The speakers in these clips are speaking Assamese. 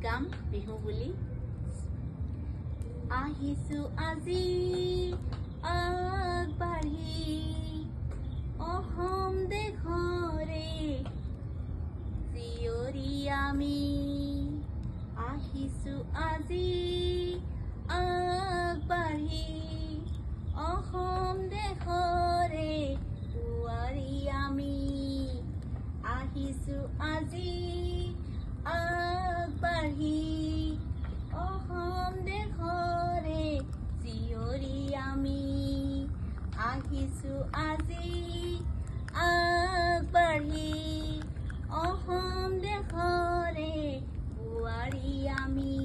গাম বিহু বুলি। আহিছো আজি আগবাঢ়ি অসম দেশৰে জীয়ৰী আমি। আহিছো আজি আগবাঢ়ি অসম দেশৰে বোৱাৰী আমি। আহিছো আজি আগবাঢ়ি অসম দেশৰে জীয়ৰী আমি। আহিছো আজি আগবাঢ়ি অসম দেশৰে বোৱাৰী আমি।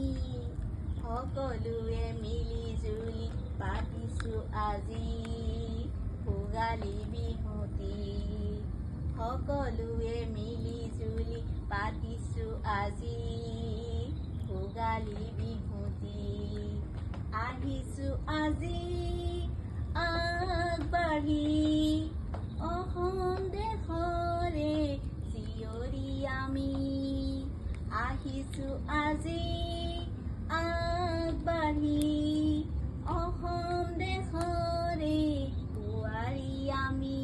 সকলোৱে মিলি জুলি পাতিছো আজি ভোগালী বিহুটি। সকলোৱে মিলি জুলি পাতিছো আজি ভোগালী বিহুটি। আহিছো আজি আগবাঢ়ি অসম দেশৰে জীয়ৰী আমি। আহিছো আজি আগবাঢ়ি অসম দেশৰে বোৱাৰী আমি।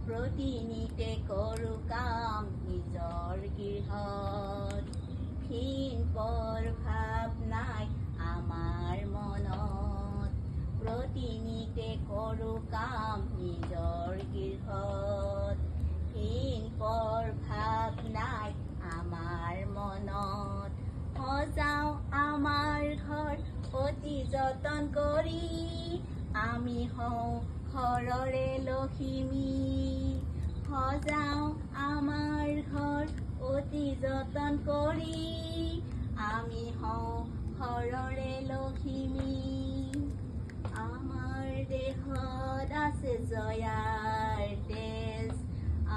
প্ৰতিনিতে কৰোঁ কাম নিজৰ গৃহত, হীন পৰ ভাৱ নাই আমাৰ মনত। প্ৰতিনিতে কৰোঁ কাম নিজৰ গৃহত, হীন পৰ ভাৱ নাই আমাৰ মনত। সজাওঁ আমাৰ ঘৰ অতি যতন কৰি, আমি হওঁ ঘৰৰে লখিমী। সজাওঁ আমাৰ ঘৰ অতি যতন কৰি, আমি হওঁ ঘৰৰে লখিমী। আমাৰ দেহত আছে জয়াৰ তেজ,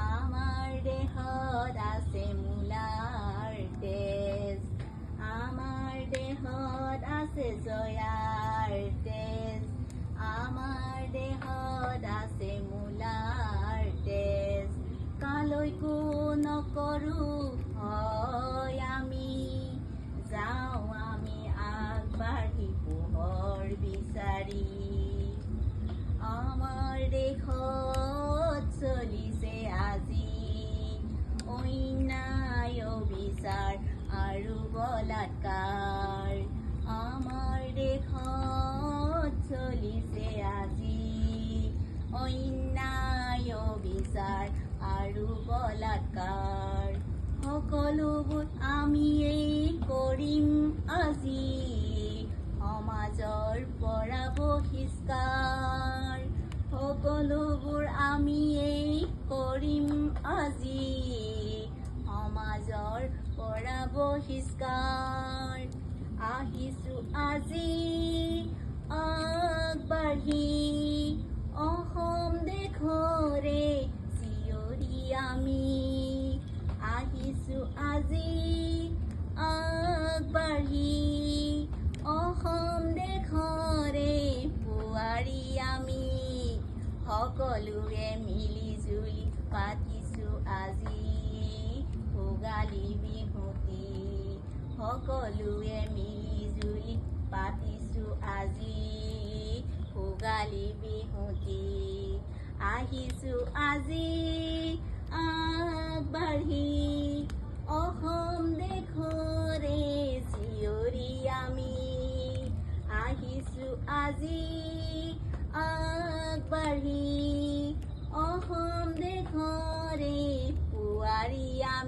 আমাৰ দেহত আছে মূলাৰ তেজ। আমাৰ দেহত আছে জয়াৰ তেজ, আমাৰ দেহত আছে মূলাৰ তেজ। কালৈকো নকৰোঁ ভয় আমি, যাওঁ আমি আগবাঢ়ি পোহৰ বিচাৰি। আমাৰ দেশত চলিছে আজি অন্যায় অবিচাৰ আৰু বলাৎকাৰ। আমাৰ দেশত চলিছে আজি অন্যায় অবিচাৰ আৰু বলাৎকাৰ। সকলোবোৰ আমিয়েই কৰিম আজি সমাজৰ পৰা বহিষ্কাৰ। সকলোবোৰ আমিয়েই কৰিম আজি সমাজৰ পৰা বহিষ্কাৰ। আহিছো আজি আগবাঢ়ি অসম দেশৰে জীয়ৰী আমি। আহিছো আজি আগবাঢ়ি অসম দেশৰে বোৱাৰী আমি। সকলোৱে মিলি জুলি পাতিছো আজি ভোগালী বিহুটি। সকলোৱে মিলি জুলি পাতিছো আজি ভোগালী বিহুটি। আহিছো আজি আগবাঢ়ি অসম দেশৰে জীয়ৰী আমি। আহিছো আজি আগবাঢ়ি অসম দেশৰে বোৱাৰী আমি।